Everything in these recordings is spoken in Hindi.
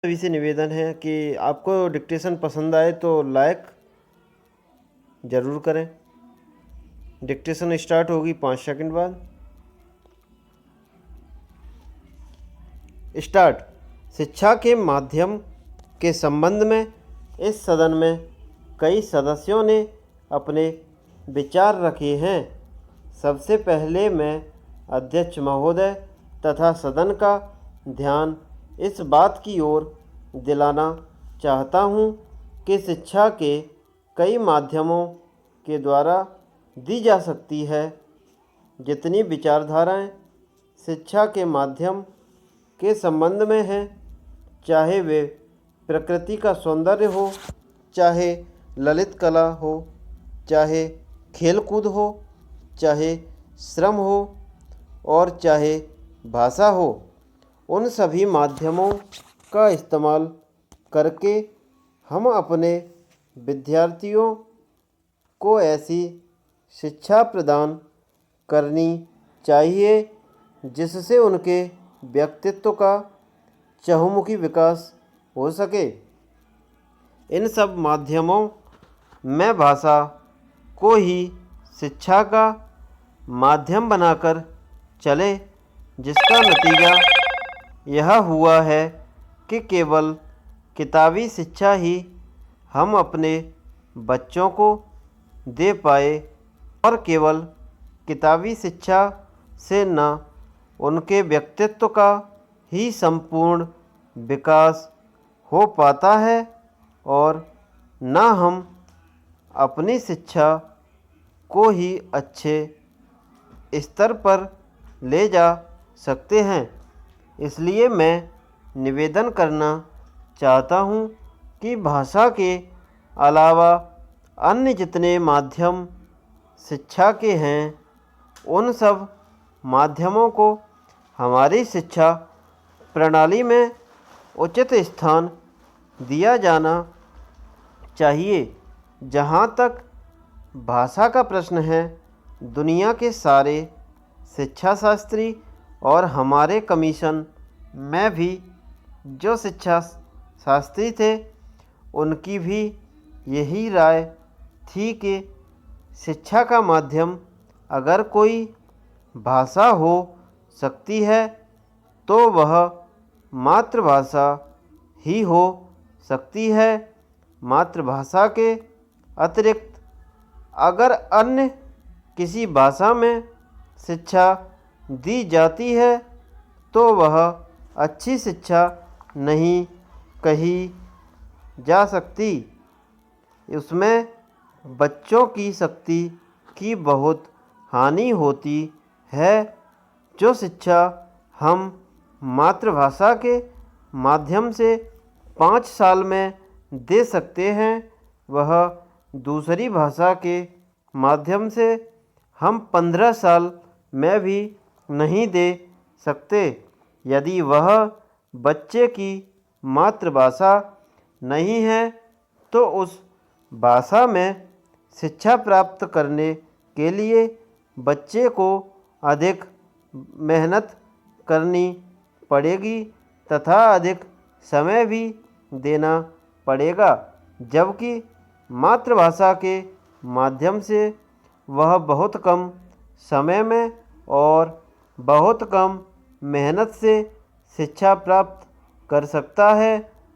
सभी से निवेदन है कि आपको डिक्टेशन पसंद आए तो लाइक ज़रूर करें। डिक्टेशन स्टार्ट होगी 5 सेकंड बाद। स्टार्ट। शिक्षा के माध्यम के संबंध में इस सदन में कई सदस्यों ने अपने विचार रखे हैं। सबसे पहले मैं अध्यक्ष महोदय तथा सदन का ध्यान इस बात की ओर दिलाना चाहता हूँ कि शिक्षा के कई माध्यमों के द्वारा दी जा सकती है। जितनी विचारधाराएं शिक्षा के माध्यम के संबंध में हैं, चाहे वे प्रकृति का सौंदर्य हो, चाहे ललित कला हो, चाहे खेलकूद हो, चाहे श्रम हो और चाहे भाषा हो, उन सभी माध्यमों का इस्तेमाल करके हम अपने विद्यार्थियों को ऐसी शिक्षा प्रदान करनी चाहिए जिससे उनके व्यक्तित्व का चहुमुखी विकास हो सके। इन सब माध्यमों में भाषा को ही शिक्षा का माध्यम बनाकर चले, जिसका नतीजा यह हुआ है कि केवल किताबी शिक्षा ही हम अपने बच्चों को दे पाए और केवल किताबी शिक्षा से न उनके व्यक्तित्व का ही संपूर्ण विकास हो पाता है और न हम अपनी शिक्षा को ही अच्छे स्तर पर ले जा सकते हैं। इसलिए मैं निवेदन करना चाहता हूँ कि भाषा के अलावा अन्य जितने माध्यम शिक्षा के हैं, उन सब माध्यमों को हमारी शिक्षा प्रणाली में उचित स्थान दिया जाना चाहिए। जहाँ तक भाषा का प्रश्न है, दुनिया के सारे शिक्षा शास्त्री और हमारे कमीशन में भी जो शिक्षा शास्त्री थे, उनकी भी यही राय थी कि शिक्षा का माध्यम अगर कोई भाषा हो सकती है तो वह मातृभाषा ही हो सकती है। मातृभाषा के अतिरिक्त अगर अन्य किसी भाषा में शिक्षा दी जाती है तो वह अच्छी शिक्षा नहीं कही जा सकती। उसमें बच्चों की शक्ति की बहुत हानि होती है। जो शिक्षा हम मातृभाषा के माध्यम से 5 साल में दे सकते हैं, वह दूसरी भाषा के माध्यम से हम 15 साल में भी नहीं दे सकते। यदि वह बच्चे की मातृभाषा नहीं है तो उस भाषा में शिक्षा प्राप्त करने के लिए बच्चे को अधिक मेहनत करनी पड़ेगी तथा अधिक समय भी देना पड़ेगा, जबकि मातृभाषा के माध्यम से वह बहुत कम समय में और बहुत कम मेहनत से शिक्षा प्राप्त कर सकता है।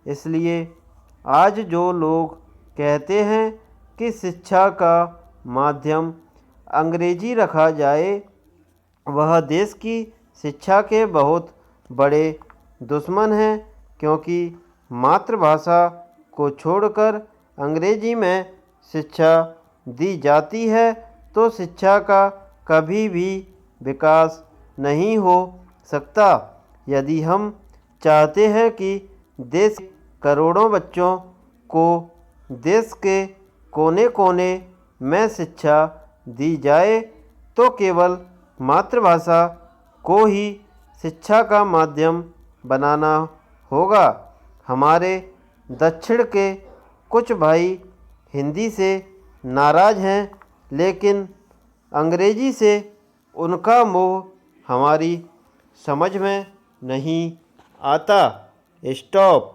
इसलिए आज जो लोग कहते हैं कि शिक्षा का माध्यम अंग्रेजी रखा जाए, वह देश की शिक्षा के बहुत बड़े दुश्मन हैं, क्योंकि मातृभाषा को छोड़कर अंग्रेजी में शिक्षा दी जाती है तो शिक्षा का कभी भी विकास नहीं हो सकता। यदि हम चाहते हैं कि देश के करोड़ों बच्चों को देश के कोने कोने में शिक्षा दी जाए तो केवल मातृभाषा को ही शिक्षा का माध्यम बनाना होगा। हमारे दक्षिण के कुछ भाई हिंदी से नाराज़ हैं, लेकिन अंग्रेजी से उनका मोह हमारी समझ में नहीं आता। स्टॉप।